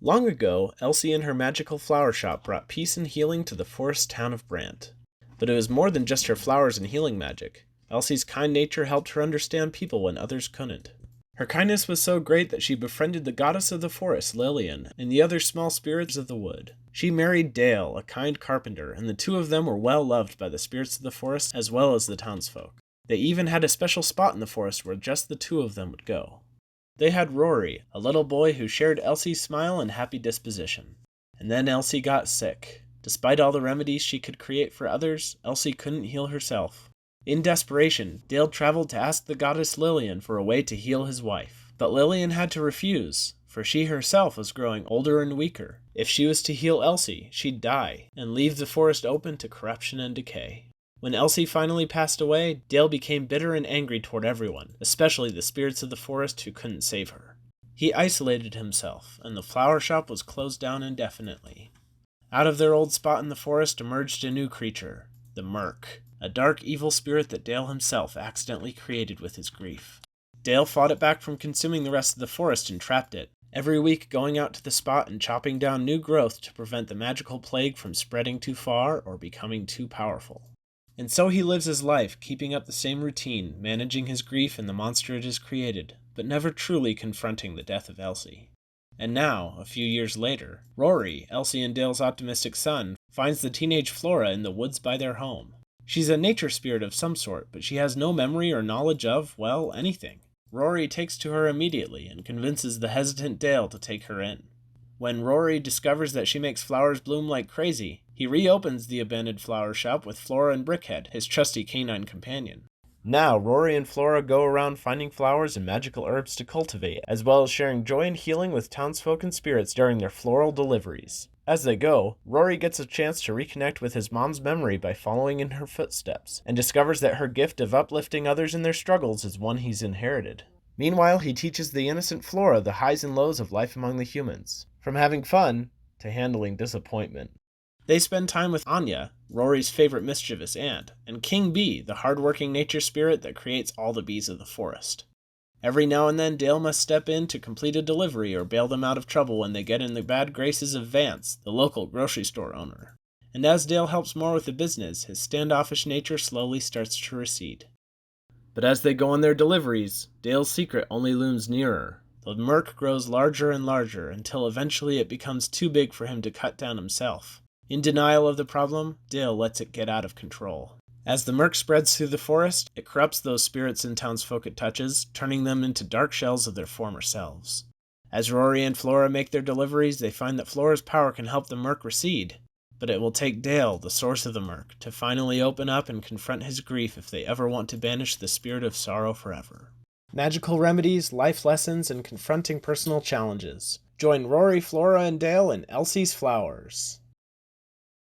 Long ago, Elsie and her magical flower shop brought peace and healing to the forest town of Brant. But it was more than just her flowers and healing magic. Elsie's kind nature helped her understand people when others couldn't. Her kindness was so great that she befriended the goddess of the forest, Lillian, and the other small spirits of the wood. She married Dale, a kind carpenter, and the two of them were well loved by the spirits of the forest as well as the townsfolk. They even had a special spot in the forest where just the two of them would go. They had Rory, a little boy who shared Elsie's smile and happy disposition. And then Elsie got sick. Despite all the remedies she could create for others, Elsie couldn't heal herself. In desperation, Dale traveled to ask the goddess Lillian for a way to heal his wife. But Lillian had to refuse, for she herself was growing older and weaker. If she was to heal Elsie, she'd die, and leave the forest open to corruption and decay. When Elsie finally passed away, Dale became bitter and angry toward everyone, especially the spirits of the forest who couldn't save her. He isolated himself, and the flower shop was closed down indefinitely. Out of their old spot in the forest emerged a new creature, the Merc, a dark evil spirit that Dale himself accidentally created with his grief. Dale fought it back from consuming the rest of the forest and trapped it, every week going out to the spot and chopping down new growth to prevent the magical plague from spreading too far or becoming too powerful. And so he lives his life, keeping up the same routine, managing his grief and the monster it has created, but never truly confronting the death of Elsie. And now, a few years later, Rory, Elsie and Dale's optimistic son, finds the teenage Flora in the woods by their home. She's a nature spirit of some sort, but she has no memory or knowledge of, well, anything. Rory takes to her immediately and convinces the hesitant Dale to take her in. When Rory discovers that she makes flowers bloom like crazy, he reopens the abandoned flower shop with Flora and Brickhead, his trusty canine companion. Now, Rory and Flora go around finding flowers and magical herbs to cultivate, as well as sharing joy and healing with townsfolk and spirits during their floral deliveries. As they go, Rory gets a chance to reconnect with his mom's memory by following in her footsteps, and discovers that her gift of uplifting others in their struggles is one he's inherited. Meanwhile, he teaches the innocent Flora the highs and lows of life among the humans, from having fun to handling disappointment. They spend time with Anya, Rory's favorite mischievous aunt, and King Bee, the hard-working nature spirit that creates all the bees of the forest. Every now and then, Dale must step in to complete a delivery or bail them out of trouble when they get in the bad graces of Vance, the local grocery store owner. And as Dale helps more with the business, his standoffish nature slowly starts to recede. But as they go on their deliveries, Dale's secret only looms nearer. The Merc grows larger and larger until eventually it becomes too big for him to cut down himself. In denial of the problem, Dale lets it get out of control. As the Merc spreads through the forest, it corrupts those spirits and townsfolk it touches, turning them into dark shells of their former selves. As Rory and Flora make their deliveries, they find that Flora's power can help the Merc recede. But it will take Dale, the source of the Merc, to finally open up and confront his grief if they ever want to banish the spirit of sorrow forever. Magical remedies, life lessons, and confronting personal challenges. Join Rory, Flora, and Dale in Elsie's Flowers.